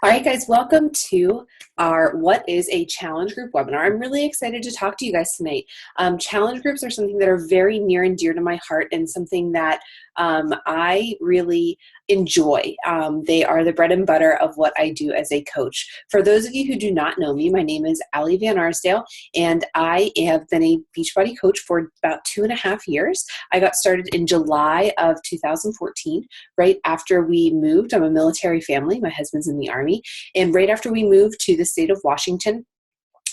All right, guys, welcome to our What is a Challenge Group webinar. I'm really excited to talk to you guys tonight. Challenge groups are something that are very near and dear to my heart and something that I really enjoy. They are the bread and butter of what I do as a coach. For those of you who do not know me, my name is alisonvanars, and I have been a Beachbody coach for about 2.5 years. I got started in July of 2014, right after we moved. I'm a military family. My husband's in the Army. And right after we moved to the state of Washington,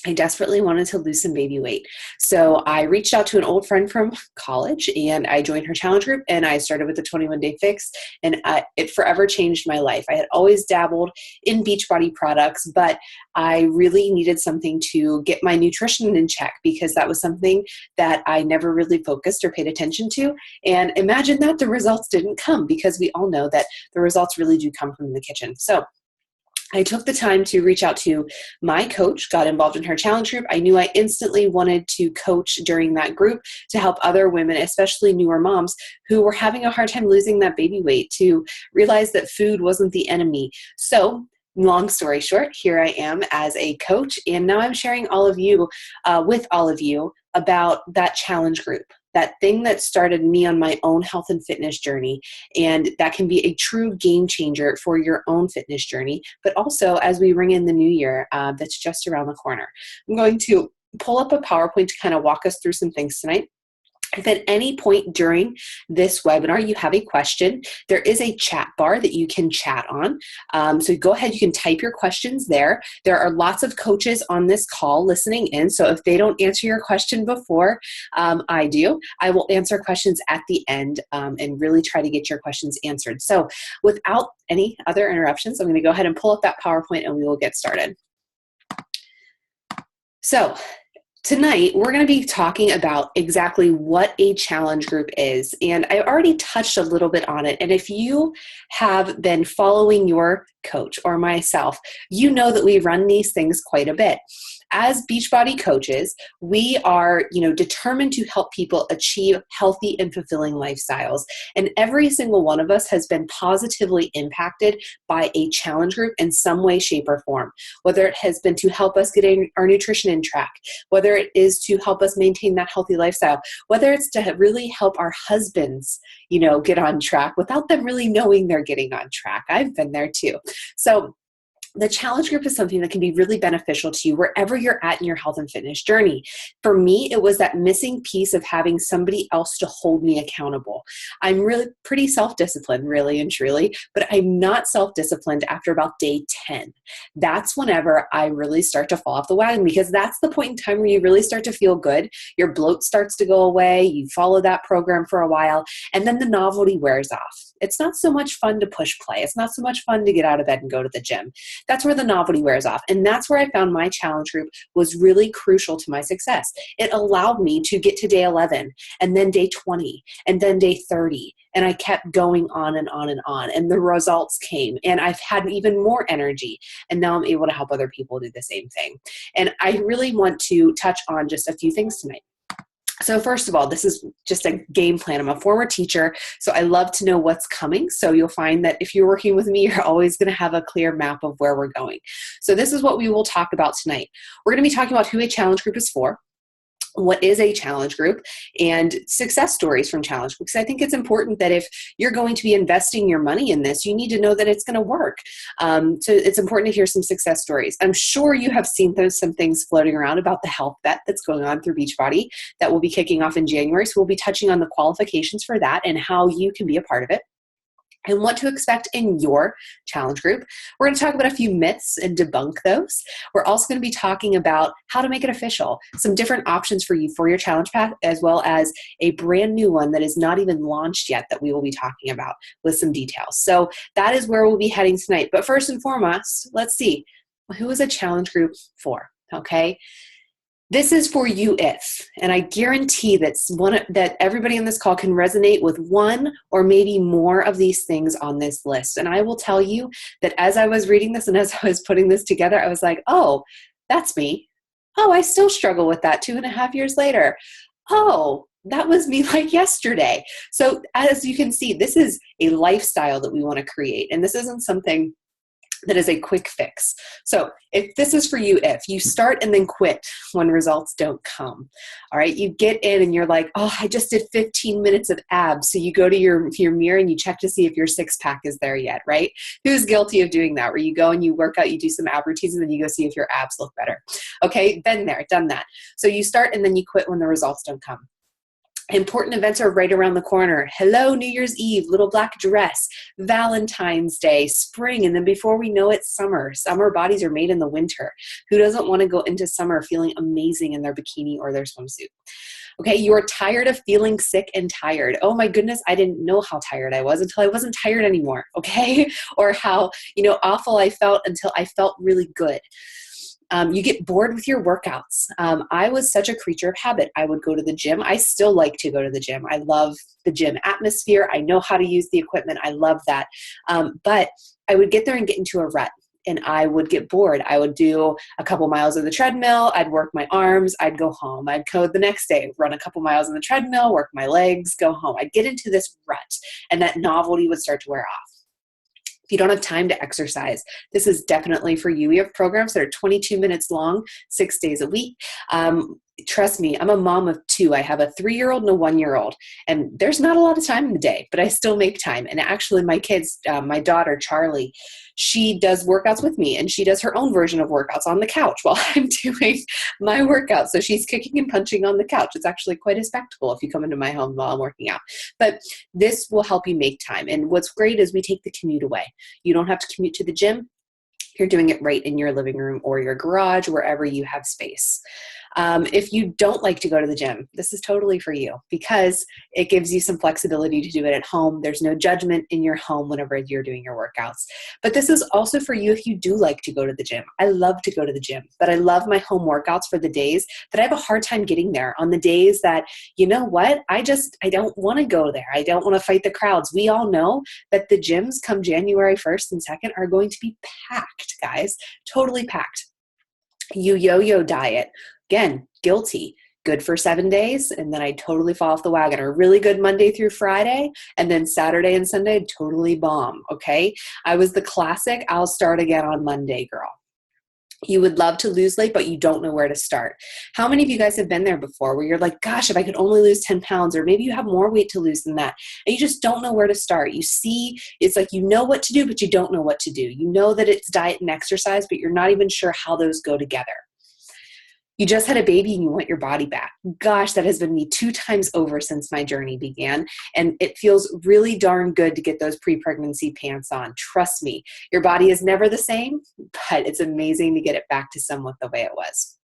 I desperately wanted to lose some baby weight. So I reached out to an old friend from college and I joined her challenge group and I started with the 21-day fix, and it forever changed my life. I had always dabbled in Beachbody products, but I really needed something to get my nutrition in check because that was something that I never really focused or paid attention to. And imagine that the results didn't come, because we all know that the results really do come from the kitchen. So I took the time to reach out to my coach, got involved in her challenge group. I knew I instantly wanted to coach during that group to help other women, especially newer moms who were having a hard time losing that baby weight, to realize that food wasn't the enemy. So long story short, here I am as a coach, and now I'm sharing with all of you about that challenge group, that thing that started me on my own health and fitness journey. And that can be a true game changer for your own fitness journey, but also as we ring in the new year that's just around the corner. I'm going to pull up a PowerPoint to kind of walk us through some things tonight. If at any point during this webinar you have a question, there is a chat bar that you can chat on. So go ahead, you can type your questions there. There are lots of coaches on this call listening in, so if they don't answer your question before I do, I will answer questions at the end and really try to get your questions answered. So without any other interruptions, I'm going to go ahead and pull up that PowerPoint and we will get started. So tonight, we're going to be talking about exactly what a challenge group is. And I already touched a little bit on it. And if you have been following your coach or myself, you know that we run these things quite a bit. As Beachbody coaches, we are, determined to help people achieve healthy and fulfilling lifestyles. And every single one of us has been positively impacted by a challenge group in some way, shape, or form. Whether it has been to help us get our nutrition in track, whether it is to help us maintain that healthy lifestyle, whether it's to really help our husbands, get on track without them really knowing they're getting on track. I've been there too. So the challenge group is something that can be really beneficial to you wherever you're at in your health and fitness journey. For me, it was that missing piece of having somebody else to hold me accountable. I'm really pretty self-disciplined, really and truly, but I'm not self-disciplined after about day 10. That's whenever I really start to fall off the wagon, because that's the point in time where you really start to feel good. Your bloat starts to go away. You follow that program for a while, and then the novelty wears off. It's not so much fun to push play. It's not so much fun to get out of bed and go to the gym. That's where the novelty wears off. And that's where I found my challenge group was really crucial to my success. It allowed me to get to day 11 and then day 20 and then day 30. And I kept going on and on and on. And the results came. And I've had even more energy. And now I'm able to help other people do the same thing. And I really want to touch on just a few things tonight. So first of all, this is just a game plan. I'm a former teacher, so I love to know what's coming. So you'll find that if you're working with me, you're always going to have a clear map of where we're going. So this is what we will talk about tonight. We're going to be talking about who a challenge group is for, what is a challenge group, and success stories from challenge groups. I think it's important that if you're going to be investing your money in this, you need to know that it's going to work. So it's important to hear some success stories. I'm sure you have seen some things floating around about the health bet that's going on through Beachbody that will be kicking off in January. So we'll be touching on the qualifications for that and how you can be a part of it, and what to expect in your challenge group. We're going to talk about a few myths and debunk those. We're also going to be talking about how to make it official, some different options for you for your challenge path, as well as a brand new one that is not even launched yet that we will be talking about with some details. So that is where we'll be heading tonight. But first and foremost, let's see, who is a challenge group for? Okay. This is for you if, and I guarantee that everybody in this call can resonate with one or maybe more of these things on this list. And I will tell you that as I was reading this and as I was putting this together, I was like, oh, that's me. Oh, I still struggle with that 2.5 years later. Oh, that was me like yesterday. So as you can see, this is a lifestyle that we want to create. And this isn't something that is a quick fix. So if this is for you, if you start and then quit when results don't come, all right, you get in and you're like, oh, I just did 15 minutes of abs. So you go to your mirror and you check to see if your six pack is there yet, right? Who's guilty of doing that? Where you go and you work out, you do some ab routines, and then you go see if your abs look better. Okay, been there, done that. So you start and then you quit when the results don't come. Important events are right around the corner. Hello, New Year's Eve, little black dress, Valentine's Day, spring, and then before we know it, summer. Summer bodies are made in the winter. Who doesn't want to go into summer feeling amazing in their bikini or their swimsuit? Okay, you're tired of feeling sick and tired. Oh my goodness, I didn't know how tired I was until I wasn't tired anymore, okay? Or how, awful I felt until I felt really good. You get bored with your workouts. I was such a creature of habit. I would go to the gym. I still like to go to the gym. I love the gym atmosphere. I know how to use the equipment. I love that. But I would get there and get into a rut, and I would get bored. I would do a couple miles of the treadmill. I'd work my arms. I'd go home. I'd go the next day, run a couple miles on the treadmill, work my legs, go home. I'd get into this rut, and that novelty would start to wear off. If you don't have time to exercise, this is definitely for you. We have programs that are 22 minutes long, 6 days a week. Trust me, I'm a mom of two. I have a 3-year-old and a 1-year-old, and there's not a lot of time in the day, but I still make time. And actually my kids, my daughter, Charlie, she does workouts with me, and she does her own version of workouts on the couch while I'm doing my workout. So she's kicking and punching on the couch. It's actually quite a spectacle if you come into my home while I'm working out. But this will help you make time. And what's great is we take the commute away. You don't have to commute to the gym. You're doing it right in your living room or your garage, wherever you have space. If you don't like to go to the gym, this is totally for you because it gives you some flexibility to do it at home. There's no judgment in your home whenever you're doing your workouts. But this is also for you if you do like to go to the gym. I love to go to the gym, but I love my home workouts for the days that I have a hard time getting there. On the days that, you know what, I don't want to go there. I don't want to fight the crowds. We all know that the gyms come January 1st and 2nd are going to be packed, guys, totally packed. You yo-yo diet. Again, guilty. Good for 7 days, and then I totally fall off the wagon. Or really good Monday through Friday, and then Saturday and Sunday, totally bomb, okay? I was the classic, I'll start again on Monday, girl. You would love to lose weight, but you don't know where to start. How many of you guys have been there before where you're like, gosh, if I could only lose 10 pounds, or maybe you have more weight to lose than that, and you just don't know where to start. You see, it's like you know what to do, but you don't know what to do. You know that it's diet and exercise, but you're not even sure how those go together. You just had a baby and you want your body back. Gosh, that has been me 2 times over since my journey began. And it feels really darn good to get those pre-pregnancy pants on. Trust me, your body is never the same, but it's amazing to get it back to somewhat the way it was.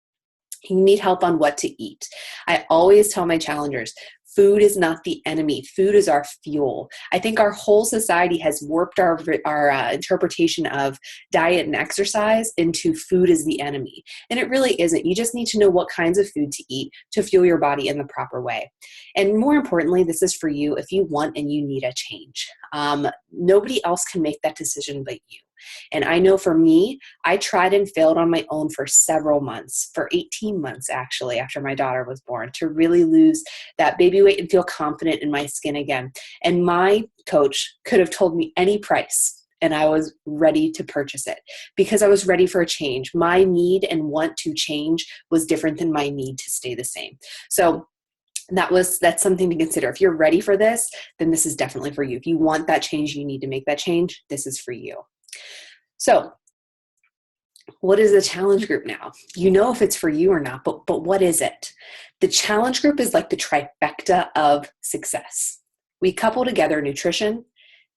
You need help on what to eat. I always tell my challengers, food is not the enemy. Food is our fuel. I think our whole society has warped our interpretation of diet and exercise into food is the enemy. And it really isn't. You just need to know what kinds of food to eat to fuel your body in the proper way. And more importantly, this is for you if you want and you need a change. Nobody else can make that decision but you. And I know for me, I tried and failed on my own for several months, for 18 months actually, after my daughter was born, to really lose that baby weight and feel confident in my skin again. And my coach could have told me any price, and I was ready to purchase it because I was ready for a change. My need and want to change was different than my need to stay the same. So that's something to consider. If you're ready for this, then this is definitely for you. If you want that change, you need to make that change. This is for you. So what is the challenge group now? You know if it's for you or not, but what is it? The challenge group is like the trifecta of success. We couple together nutrition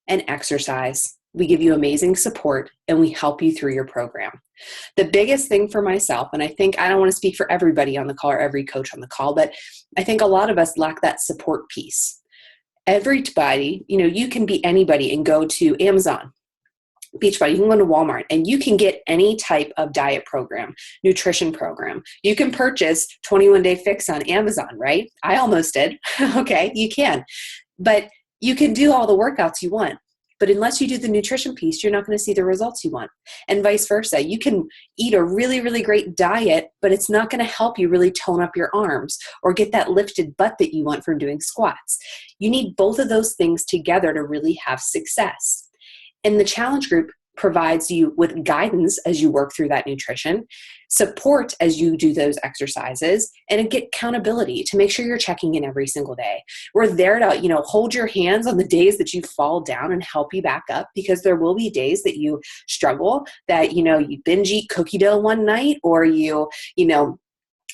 and exercise. We give you amazing support, and we help you through your program. The biggest thing for myself, and I think I don't want to speak for everybody on the call or every coach on the call, but I think a lot of us lack that support piece. Everybody, you can be anybody and go to Amazon, Beachbody, you can go to Walmart, and you can get any type of diet program, nutrition program. You can purchase 21 Day Fix on Amazon, right? I almost did. Okay, you can. But you can do all the workouts you want. But unless you do the nutrition piece, you're not going to see the results you want. And vice versa. You can eat a really, really great diet, but it's not going to help you really tone up your arms or get that lifted butt that you want from doing squats. You need both of those things together to really have success. And the challenge group provides you with guidance as you work through that nutrition, support as you do those exercises, and get accountability to make sure you're checking in every single day. We're there to, hold your hands on the days that you fall down and help you back up, because there will be days that you struggle, that, you binge eat cookie dough one night, or you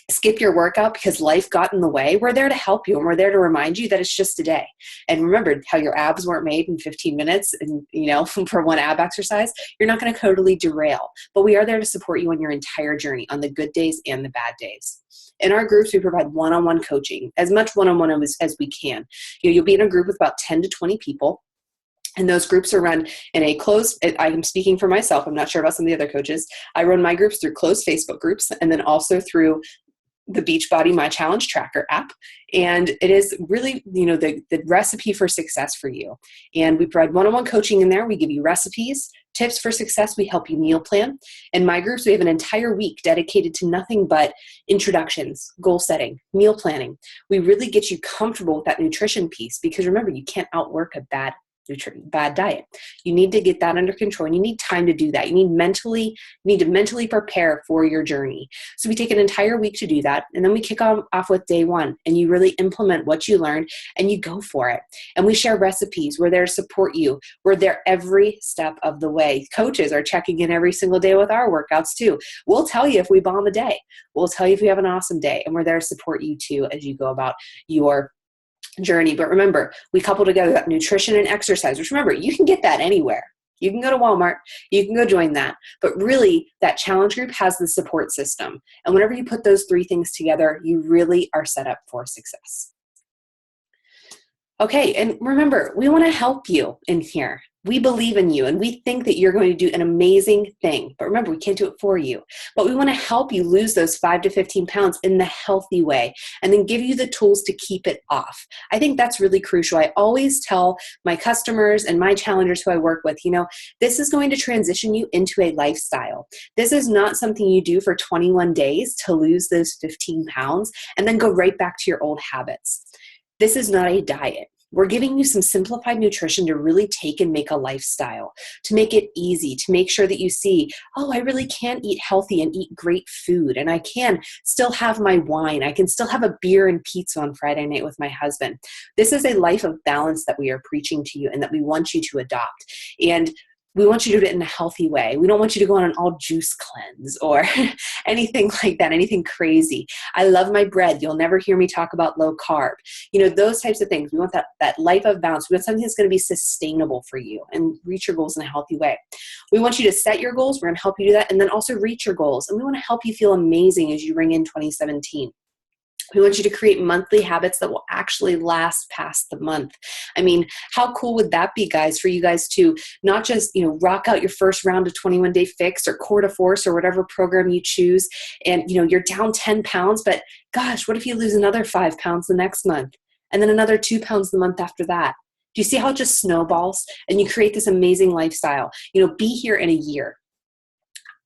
skip your workout because life got in the way. We're there to help you, and we're there to remind you that it's just a day. And remember how your abs weren't made in 15 minutes and, for one ab exercise. You're not going to totally derail, but we are there to support you on your entire journey, on the good days and the bad days. In our groups, we provide one-on-one coaching, as much one-on-one as we can. You'll be in a group with about 10 to 20 people. And those groups are run in a closed, I'm speaking for myself, I'm not sure about some of the other coaches. I run my groups through closed Facebook groups, and then also through the Beachbody My Challenge Tracker app. And it is really, the recipe for success for you. And we provide one-on-one coaching in there. We give you recipes, tips for success. We help you meal plan. In my groups, we have an entire week dedicated to nothing but introductions, goal setting, meal planning. We really get you comfortable with that nutrition piece, because remember, you can't outwork a bad diet. You need to get that under control, and you need time to do that. You need to mentally prepare for your journey. So we take an entire week to do that, and then we kick off with day one, and you really implement what you learned and you go for it. And we share recipes. We're there to support you. We're there every step of the way. Coaches are checking in every single day with our workouts too. We'll tell you if we bomb a day. We'll tell you if we have an awesome day, and we're there to support you too as you go about your journey. But remember, we couple together that nutrition and exercise, which, remember, you can get that anywhere. You can go to Walmart, you can go join that. But really, that challenge group has the support system. And whenever you put those three things together, you really are set up for success. Okay, and remember, we want to help you in here. We believe in you, and we think that you're going to do an amazing thing. But remember, we can't do it for you. But we want to help you lose those 5 to 15 pounds in the healthy way, and then give you the tools to keep it off. I think that's really crucial. I always tell my customers and my challengers who I work with, this is going to transition you into a lifestyle. This is not something you do for 21 days to lose those 15 pounds and then go right back to your old habits. This is not a diet. We're giving you some simplified nutrition to really take and make a lifestyle, to make it easy, to make sure that you see, I really can eat healthy and eat great food, and I can still have my wine. I can still have a beer and pizza on Friday night with my husband. This is a life of balance that we are preaching to you and that we want you to adopt. And we want you to do it in a healthy way. We don't want you to go on an all juice cleanse or anything like that, anything crazy. I love my bread. You'll never hear me talk about low carb. Those types of things. We want that life of balance. We want something that's going to be sustainable for you and reach your goals in a healthy way. We want you to set your goals. We're going to help you do that, and then also reach your goals. And we want to help you feel amazing as you ring in 2017. We want you to create monthly habits that will actually last past the month. I mean, how cool would that be, guys, for you guys to not just, rock out your first round of 21-day fix or core to force or whatever program you choose, and, you're down 10 pounds, but gosh, what if you lose another 5 pounds the next month and then another 2 pounds the month after that? Do you see how it just snowballs and you create this amazing lifestyle? Be here in a year.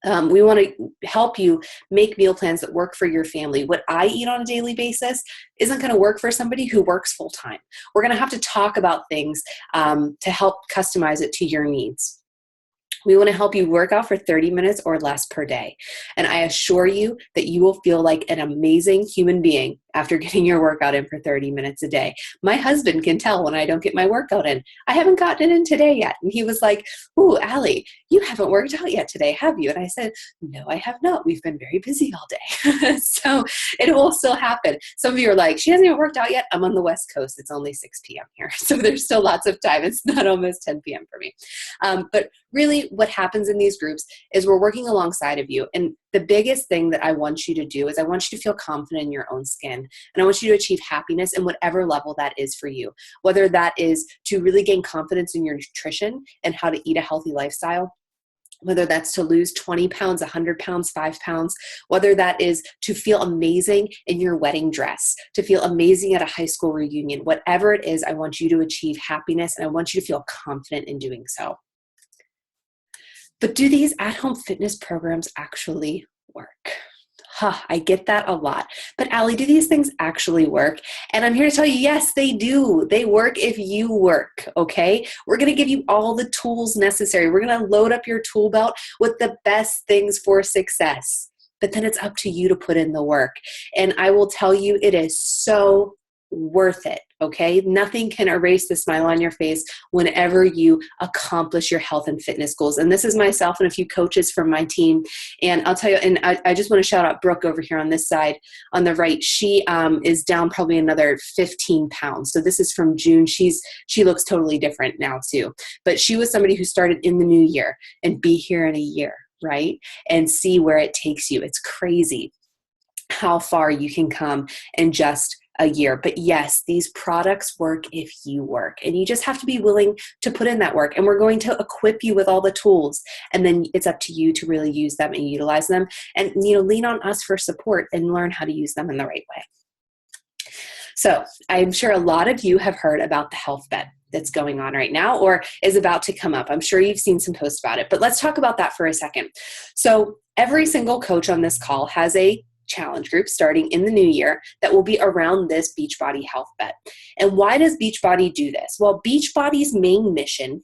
We want to help you make meal plans that work for your family. What I eat on a daily basis isn't going to work for somebody who works full time. We're going to have to talk about things to help customize it to your needs. We want to help you work out for 30 minutes or less per day. And I assure you that you will feel like an amazing human being after getting your workout in for 30 minutes a day. My husband can tell when I don't get my workout in. I haven't gotten it in today yet. And he was like, "Ooh, Allie, you haven't worked out yet today, have you?" And I said, "No, I have not. We've been very busy all day." So it will still happen. Some of you are like, "She hasn't even worked out yet." I'm on the West Coast. It's only 6 p.m. here. So there's still lots of time. It's not almost 10 p.m. for me. But really what happens in these groups is we're working alongside of you. And the biggest thing that I want you to do is I want you to feel confident in your own skin. And I want you to achieve happiness in whatever level that is for you, whether that is to really gain confidence in your nutrition and how to eat a healthy lifestyle, whether that's to lose 20 pounds, 100 pounds, 5 pounds, whether that is to feel amazing in your wedding dress, to feel amazing at a high school reunion. Whatever it is, I want you to achieve happiness, and I want you to feel confident in doing so. But do these at-home fitness programs actually work? I get that a lot. But Allie, do these things actually work? And I'm here to tell you, yes, they do. They work if you work, okay? We're going to give you all the tools necessary. We're going to load up your tool belt with the best things for success. But then it's up to you to put in the work. And I will tell you, it is so worth it, okay? Nothing can erase the smile on your face whenever you accomplish your health and fitness goals. And this is myself and a few coaches from my team. And I'll tell you, and I just want to shout out Brooke over here on this side on the right. She is down probably another 15 pounds. So this is from June. She looks totally different now too. But she was somebody who started in the new year, and be here in a year, right? And see where it takes you. It's crazy how far you can come in just a year. But yes, these products work if you work, and you just have to be willing to put in that work. And we're going to equip you with all the tools, and then it's up to you to really use them and utilize them, and lean on us for support and learn how to use them in the right way. So I'm sure a lot of you have heard about the health bet that's going on right now or is about to come up. I'm sure you've seen some posts about it, but let's talk about that for a second. So every single coach on this call has a challenge group starting in the new year that will be around this Beachbody health bet. And why does Beachbody do this? Well, Beachbody's main mission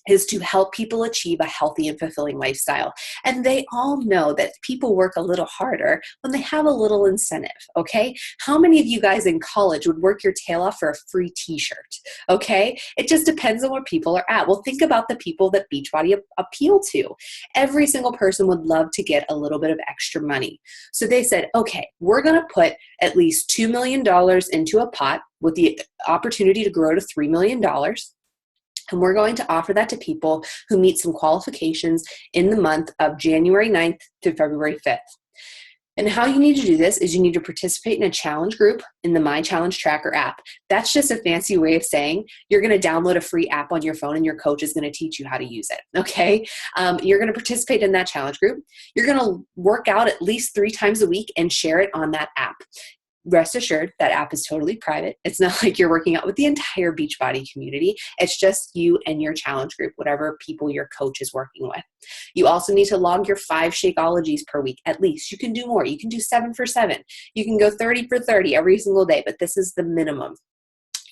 is to help people achieve a healthy and fulfilling lifestyle. And they all know that people work a little harder when they have a little incentive, okay? How many of you guys in college would work your tail off for a free t-shirt, okay? It just depends on where people are at. Well, think about the people that Beachbody appeal to. Every single person would love to get a little bit of extra money. So they said, okay, we're gonna put at least $2 million into a pot with the opportunity to grow to $3 million. And we're going to offer that to people who meet some qualifications in the month of January 9th to February 5th. And how you need to do this is you need to participate in a challenge group in the My Challenge Tracker app. That's just a fancy way of saying you're going to download a free app on your phone and your coach is going to teach you how to use it, okay? You're going to participate in that challenge group. You're going to work out at least 3 times a week and share it on that app. Rest assured, that app is totally private. It's not like you're working out with the entire Beachbody community. It's just you and your challenge group, whatever people your coach is working with. You also need to log your 5 Shakeologies per week, at least. You can do more. You can do 7 for 7. You can go 30 for 30 every single day, but this is the minimum.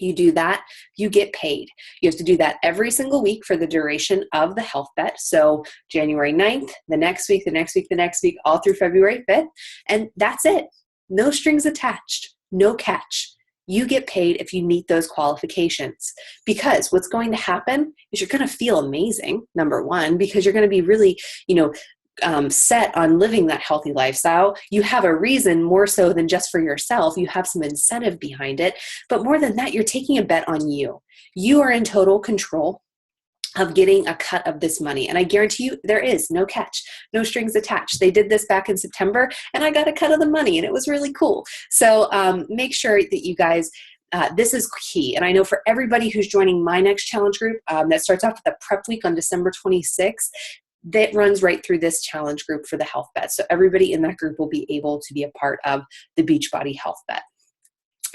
You do that, you get paid. You have to do that every single week for the duration of the health bet. So January 9th, the next week, the next week, the next week, all through February 5th. And that's it. No strings attached, no catch. You get paid if you meet those qualifications, because what's going to happen is you're going to feel amazing, number one, because you're going to be really, set on living that healthy lifestyle. You have a reason more so than just for yourself. You have some incentive behind it. But more than that, you're taking a bet on you. You are in total control of getting a cut of this money. And I guarantee you there is no catch, no strings attached. They did this back in September and I got a cut of the money and it was really cool. So make sure that you guys, this is key. And I know for everybody who's joining my next challenge group that starts off with the prep week on December 26th, that runs right through this challenge group for the health bet. So everybody in that group will be able to be a part of the Beachbody health bet.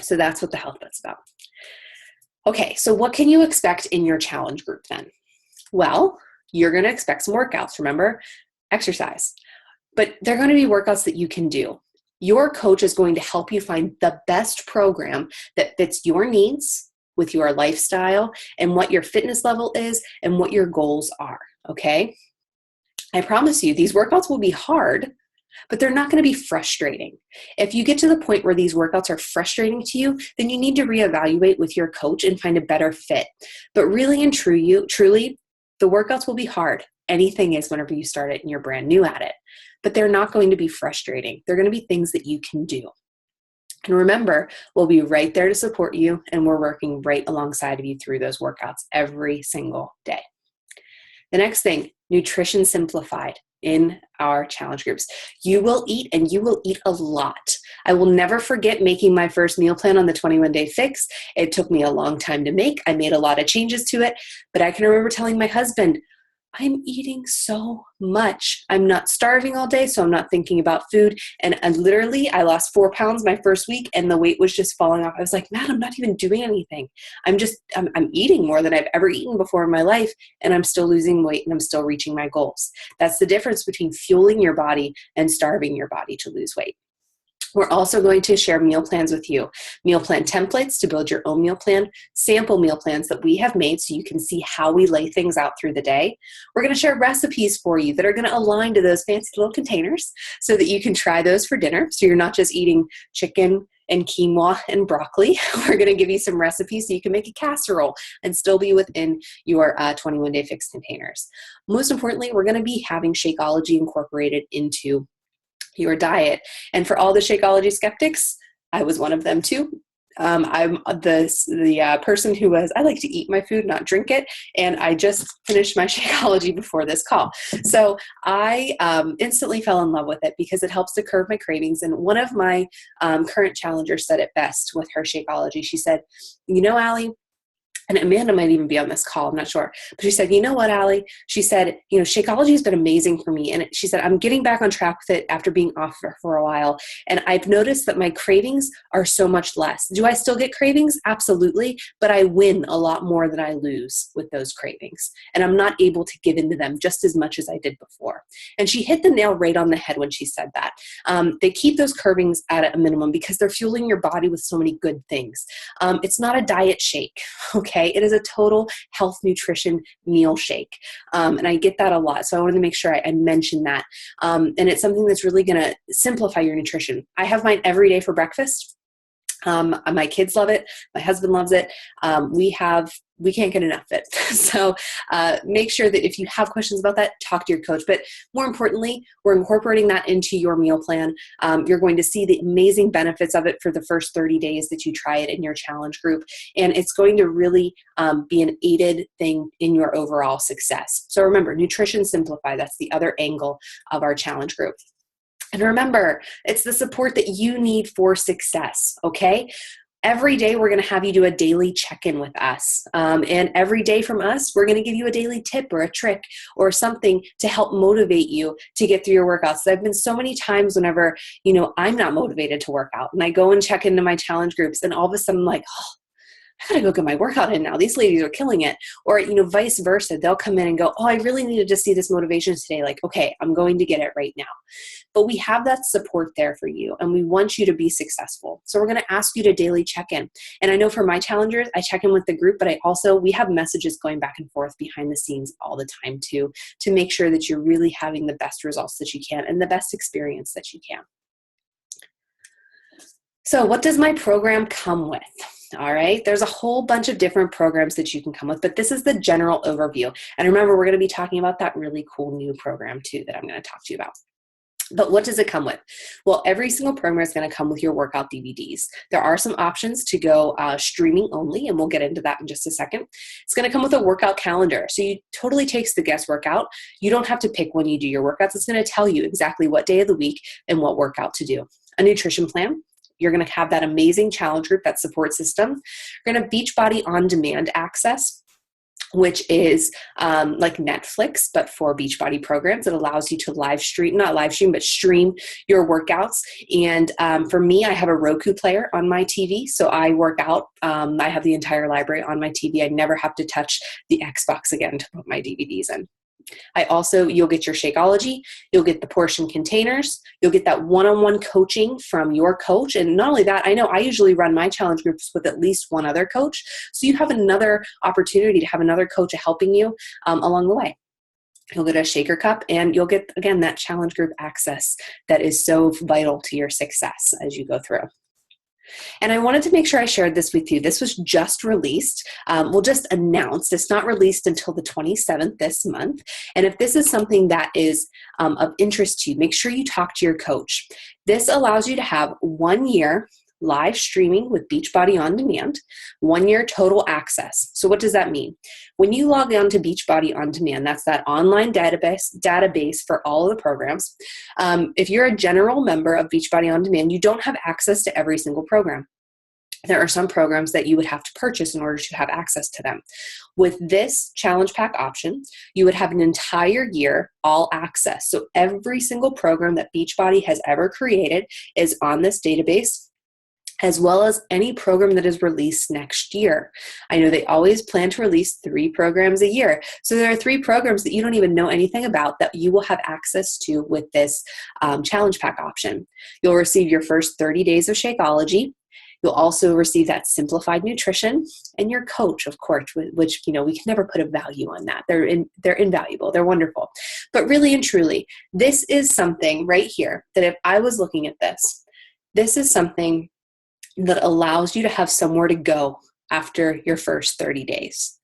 So that's what the health bet's about. Okay, so what can you expect in your challenge group then? Well, you're going to expect some workouts, remember? Exercise. But they're going to be workouts that you can do. Your coach is going to help you find the best program that fits your needs with your lifestyle and what your fitness level is and what your goals are, okay? I promise you, these workouts will be hard, but they're not going to be frustrating. If you get to the point where these workouts are frustrating to you, then you need to reevaluate with your coach and find a better fit. But really and truly, the workouts will be hard. Anything is whenever you start it and you're brand new at it. But they're not going to be frustrating. They're going to be things that you can do. And remember, we'll be right there to support you, and we're working right alongside of you through those workouts every single day. The next thing, nutrition simplified in our challenge groups. You will eat, and you will eat a lot. I will never forget making my first meal plan on the 21-day fix. It took me a long time to make. I made a lot of changes to it, but I can remember telling my husband, I'm eating so much. I'm not starving all day, so I'm not thinking about food. And I lost 4 pounds my first week, and the weight was just falling off. I was like, man, I'm not even doing anything. I'm eating more than I've ever eaten before in my life, and I'm still losing weight, and I'm still reaching my goals. That's the difference between fueling your body and starving your body to lose weight. We're also going to share meal plans with you, meal plan templates to build your own meal plan, sample meal plans that we have made so you can see how we lay things out through the day. We're going to share recipes for you that are going to align to those fancy little containers so that you can try those for dinner. So you're not just eating chicken and quinoa and broccoli. We're going to give you some recipes so you can make a casserole and still be within your 21-day fixed containers. Most importantly, we're going to be having Shakeology incorporated into your diet. And for all the Shakeology skeptics, I was one of them too. I'm the person I like to eat my food, not drink it. And I just finished my Shakeology before this call. So I instantly fell in love with it because it helps to curb my cravings. And one of my current challengers said it best with her Shakeology. She said, Allie, and Amanda might even be on this call, I'm not sure. But she said, you know what, Allie? She said, Shakeology has been amazing for me. And she said, I'm getting back on track with it after being off for a while. And I've noticed that my cravings are so much less. Do I still get cravings? Absolutely. But I win a lot more than I lose with those cravings. And I'm not able to give into them just as much as I did before. And she hit the nail right on the head when she said that. They keep those cravings at a minimum because they're fueling your body with so many good things. It's not a diet shake, okay? It is a total health nutrition meal shake. And I get that a lot. So I wanted to make sure I mentioned that. And it's something that's really going to simplify your nutrition. I have mine every day for breakfast. My kids love it. My husband loves it. We can't get enough of it. So make sure that if you have questions about that, talk to your coach. But more importantly, we're incorporating that into your meal plan. You're going to see the amazing benefits of it for the first 30 days that you try it in your challenge group. And it's going to really be an aided thing in your overall success. So remember, Nutrition Simplify, that's the other angle of our challenge group. And remember, it's the support that you need for success, okay? Every day, we're going to have you do a daily check-in with us. And every day from us, we're going to give you a daily tip or a trick or something to help motivate you to get through your workouts. There have been so many times whenever, I'm not motivated to work out and I go and check into my challenge groups and all of a sudden I'm like, oh, I gotta go get my workout in now. These ladies are killing it. Or, vice versa. They'll come in and go, oh, I really needed to see this motivation today. Like, okay, I'm going to get it right now. But we have that support there for you and we want you to be successful. So we're going to ask you to daily check in. And I know for my challengers, I check in with the group, but we have messages going back and forth behind the scenes all the time too, to make sure that you're really having the best results that you can and the best experience that you can. So what does my program come with? All right, there's a whole bunch of different programs that you can come with, but this is the general overview. And remember, we're going to be talking about that really cool new program too that I'm going to talk to you about. But what does it come with? Well, every single program is going to come with your workout DVDs. There are some options to go streaming only, and we'll get into that in just a second. It's going to come with a workout calendar. So you totally takes the guesswork out. You don't have to pick when you do your workouts. It's going to tell you exactly what day of the week and what workout to do. A nutrition plan. You're going to have that amazing challenge group, that support system. You're going to have Beachbody On Demand access, which is like Netflix, but for Beachbody programs. It allows you to stream your workouts. And for me, I have a Roku player on my TV, so I work out. I have the entire library on my TV. I never have to touch the Xbox again to put my DVDs in. You'll get your Shakeology, you'll get the portion containers, you'll get that one-on-one coaching from your coach. And not only that, I know I usually run my challenge groups with at least one other coach. So you have another opportunity to have another coach helping you along the way. You'll get a shaker cup and you'll get, again, that challenge group access that is so vital to your success as you go through. And I wanted to make sure I shared this with you. This was just released. Just announced. It's not released until the 27th this month. And if this is something that is of interest to you, make sure you talk to your coach. This allows you to have 1 year live streaming with Beachbody On Demand, 1 year total access. So what does that mean? When you log on to Beachbody On Demand, that's that online database for all of the programs. If you're a general member of Beachbody On Demand, you don't have access to every single program. There are some programs that you would have to purchase in order to have access to them. With this challenge pack option, you would have an entire year all access. So every single program that Beachbody has ever created is on this database, as well as any program that is released next year. I know they always plan to release 3 programs a year. So there are 3 programs that you don't even know anything about that you will have access to with this challenge pack option. You'll receive your first 30 days of Shakeology. You'll also receive that simplified nutrition and your coach, of course, which, we can never put a value on that. They're invaluable. They're wonderful. But really and truly, this is something right here that if I was looking at this is something that allows you to have somewhere to go after your first 30 days.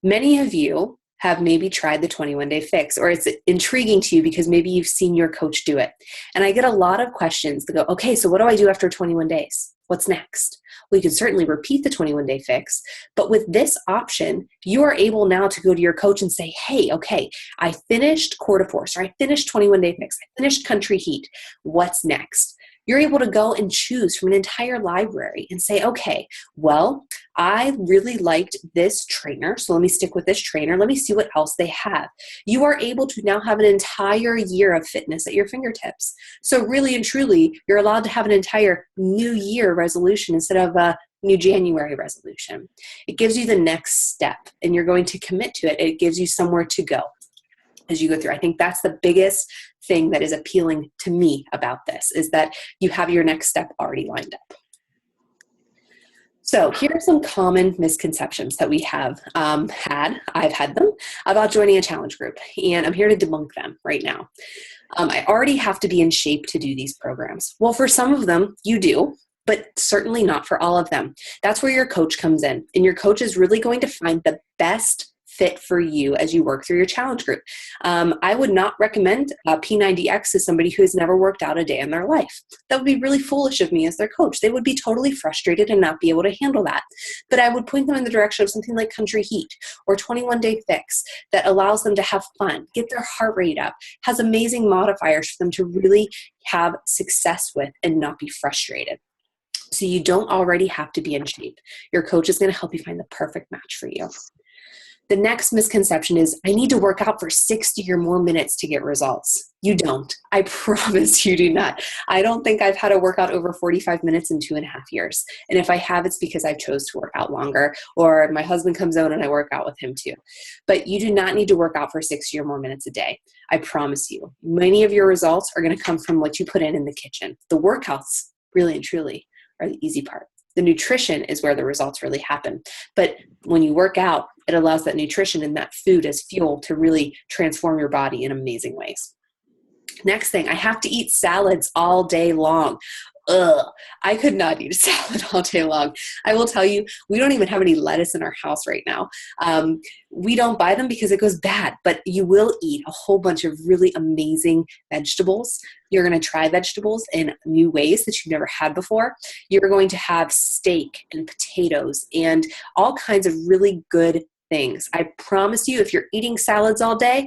Many of you have maybe tried the 21-day fix, or it's intriguing to you because maybe you've seen your coach do it. And I get a lot of questions that go, okay, so what do I do after 21 days? What's next? Well, you can certainly repeat the 21-day fix, but with this option, you are able now to go to your coach and say, hey, okay, I finished Quarter Force, or I finished 21-day fix, I finished Country Heat. What's next? You're able to go and choose from an entire library and say, okay, well, I really liked this trainer, so let me stick with this trainer. Let me see what else they have. You are able to now have an entire year of fitness at your fingertips. So really and truly, you're allowed to have an entire new year resolution instead of a new January resolution. It gives you the next step, and you're going to commit to it. It gives you somewhere to go as you go through. I think that's the biggest thing that is appealing to me about this, is that you have your next step already lined up. So here are some common misconceptions that we have I've had them, about joining a challenge group, and I'm here to debunk them right now. I already have to be in shape to do these programs. Well, for some of them, you do, but certainly not for all of them. That's where your coach comes in, and your coach is really going to find the best fit for you as you work through your challenge group. I would not recommend P90X to somebody who has never worked out a day in their life. That would be really foolish of me as their coach. They would be totally frustrated and not be able to handle that. But I would point them in the direction of something like Country Heat or 21-day fix that allows them to have fun, get their heart rate up, has amazing modifiers for them to really have success with and not be frustrated. So you don't already have to be in shape. Your coach is going to help you find the perfect match for you. The next misconception is, I need to work out for 60 or more minutes to get results. You don't. I promise you do not. I don't think I've had a workout over 45 minutes in 2.5 years. And if I have, it's because I chose to work out longer, or my husband comes out and I work out with him too. But you do not need to work out for 60 or more minutes a day. I promise you. Many of your results are going to come from what you put in the kitchen. The workouts, really and truly, are the easy part. The nutrition is where the results really happen. But when you work out, it allows that nutrition and that food as fuel to really transform your body in amazing ways. Next thing, I have to eat salads all day long. Ugh, I could not eat a salad all day long. I will tell you, we don't even have any lettuce in our house right now. We don't buy them because it goes bad, but you will eat a whole bunch of really amazing vegetables. You're going to try vegetables in new ways that you've never had before. You're going to have steak and potatoes and all kinds of really good things. I promise you, if you're eating salads all day,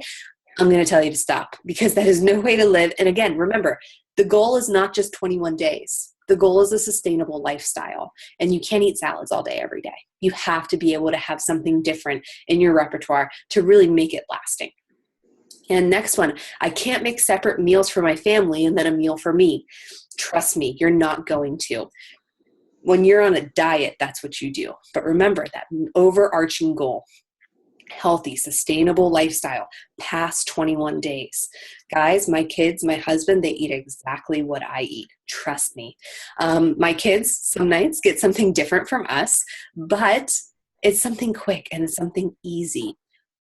I'm going to tell you to stop, because that is no way to live. And again, remember, the goal is not just 21 days. The goal is a sustainable lifestyle, and you can't eat salads all day every day. You have to be able to have something different in your repertoire to really make it lasting. And next one, I can't make separate meals for my family and then a meal for me. Trust me, you're not going to. When you're on a diet, that's what you do. But remember that overarching goal: healthy, sustainable lifestyle past 21 days. Guys, my kids, my husband, they eat exactly what I eat. Trust me. My kids some nights get something different from us, but it's something quick and it's something easy.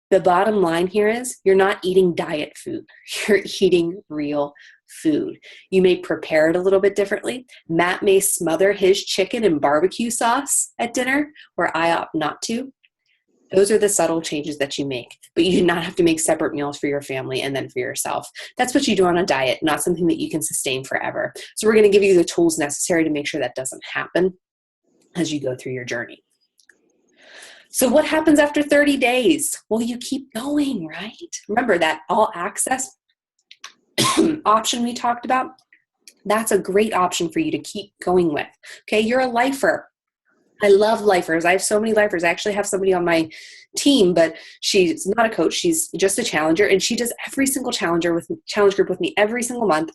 The bottom line here is, you're not eating diet food. You're eating real food. You may prepare it a little bit differently. Matt may smother his chicken in barbecue sauce at dinner, where I opt not to. Those are the subtle changes that you make, but you do not have to make separate meals for your family and then for yourself. That's what you do on a diet, not something that you can sustain forever. So we're going to give you the tools necessary to make sure that doesn't happen as you go through your journey. So what happens after 30 days? Well, you keep going, right? Remember that all access option we talked about? That's a great option for you to keep going with. Okay, you're a lifer. I love lifers. I have so many lifers. I actually have somebody on my team, but she's not a coach. She's just a challenger, and she does every single challenge group with me every single month.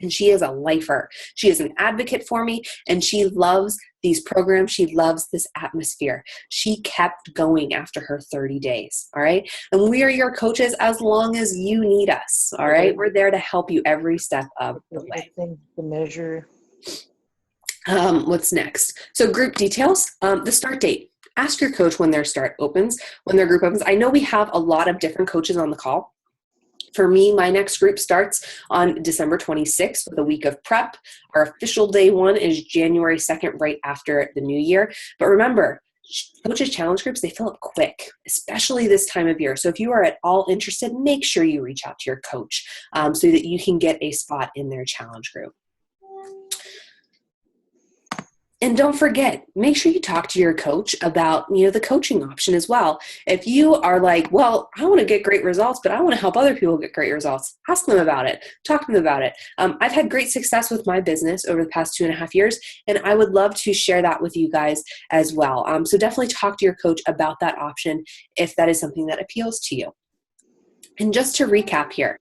And she is a lifer. She is an advocate for me, and she loves these programs. She loves this atmosphere. She kept going after her 30 days. All right. And we are your coaches as long as you need us. All right. We're there to help you every step of the way. The measure. What's next? So group details, the start date. Ask your coach when their start opens, when their group opens. I know we have a lot of different coaches on the call. For me, my next group starts on December 26th with a week of prep. Our official day one is January 2nd, right after the new year. But remember, coaches challenge groups, they fill up quick, especially this time of year. So if you are at all interested, make sure you reach out to your coach so that you can get a spot in their challenge group. And don't forget, make sure you talk to your coach about, the coaching option as well. If you are like, well, I want to get great results, but I want to help other people get great results, ask them about it. Talk to them about it. I've had great success with my business over the past 2.5 years, and I would love to share that with you guys as well. So definitely talk to your coach about that option if that is something that appeals to you. And just to recap here,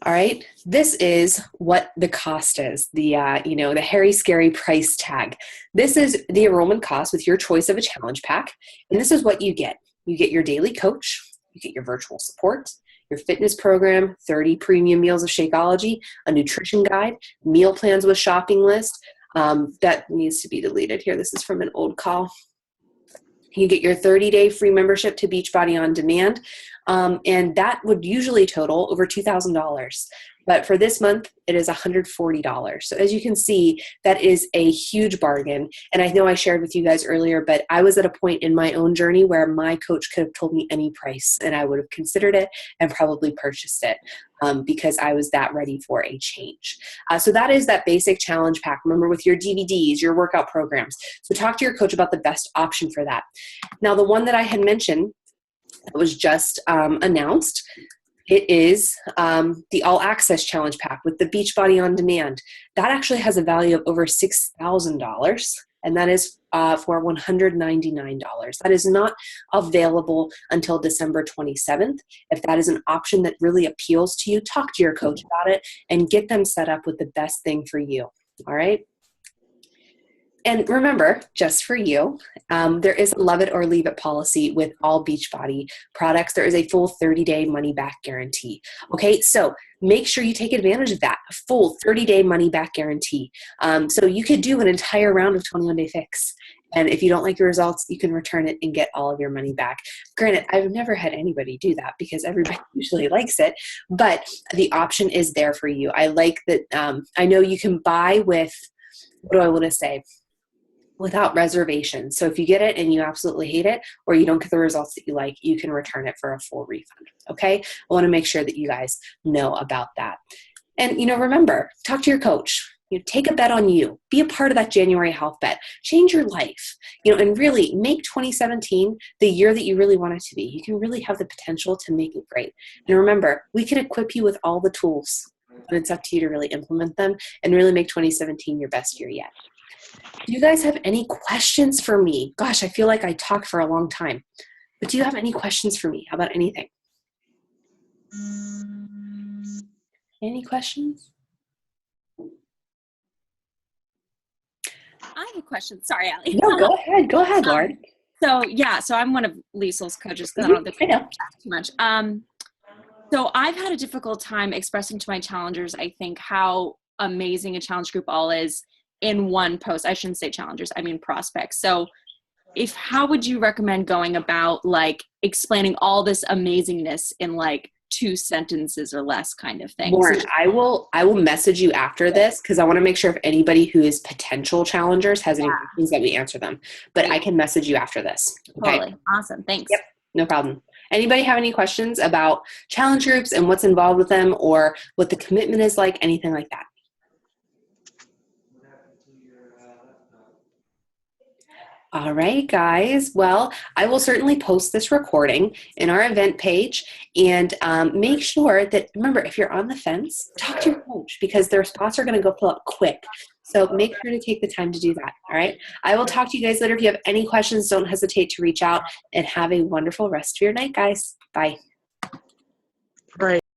all right, this is what the cost is, the hairy, scary price tag. This is the enrollment cost with your choice of a challenge pack, and this is what you get. You get your daily coach, you get your virtual support, your fitness program, 30 premium meals of Shakeology, a nutrition guide, meal plans with shopping list. That needs to be deleted here. This is from an old call. You get your 30-day free membership to Beachbody On Demand, and that would usually total over $2,000. But for this month, it is $140. So as you can see, that is a huge bargain. And I know I shared with you guys earlier, but I was at a point in my own journey where my coach could have told me any price, and I would have considered it and probably purchased it because I was that ready for a change. So that is that basic challenge pack. Remember, with your DVDs, your workout programs. So talk to your coach about the best option for that. Now, the one that I had mentioned that was just announced, it is the All Access Challenge Pack with the Beachbody On Demand. That actually has a value of over $6,000, and that is for $199. That is not available until December 27th. If that is an option that really appeals to you, talk to your coach about it and get them set up with the best thing for you. All right? And remember, just for you, there is a love it or leave it policy with all Beachbody products. There is a full 30-day money-back guarantee. Okay, so make sure you take advantage of that, a full 30-day money-back guarantee. So you could do an entire round of 21-day fix. And if you don't like your results, you can return it and get all of your money back. Granted, I've never had anybody do that because everybody usually likes it, but the option is there for you. I like that. I know you can buy with, what do I want to say? Without reservation. So if you get it and you absolutely hate it, or you don't get the results that you like, you can return it for a full refund. Okay. I want to make sure that you guys know about that. And, remember, talk to your coach. Take a bet on you. Be a part of that January health bet. Change your life, and really make 2017 the year that you really want it to be. You can really have the potential to make it great. And remember, we can equip you with all the tools, but it's up to you to really implement them and really make 2017 your best year yet. Do you guys have any questions for me? Gosh, I feel like I talked for a long time. But do you have any questions for me about anything? Any questions? I have a question. Sorry, Allie. No, go ahead. Go ahead, Lauren. So I'm one of Liesel's coaches because I don't think I know too much. So I've had a difficult time expressing to my challengers, I think, how amazing a challenge group all is in one post. I shouldn't say challengers, I mean prospects. So how would you recommend going about explaining all this amazingness in 2 sentences or less kind of thing? Lauren, I will message you after this because I want to make sure if anybody who is potential challengers has any questions that we answer them. But I can message you after this. Okay? Totally. Awesome. Thanks. Yep. No problem. Anybody have any questions about challenge groups and what's involved with them or what the commitment is like, anything like that? All right, guys. Well, I will certainly post this recording in our event page and make sure that, remember, if you're on the fence, talk to your coach because their spots are going to go fill up quick. So make sure to take the time to do that. All right. I will talk to you guys later. If you have any questions, don't hesitate to reach out, and have a wonderful rest of your night, guys. Bye.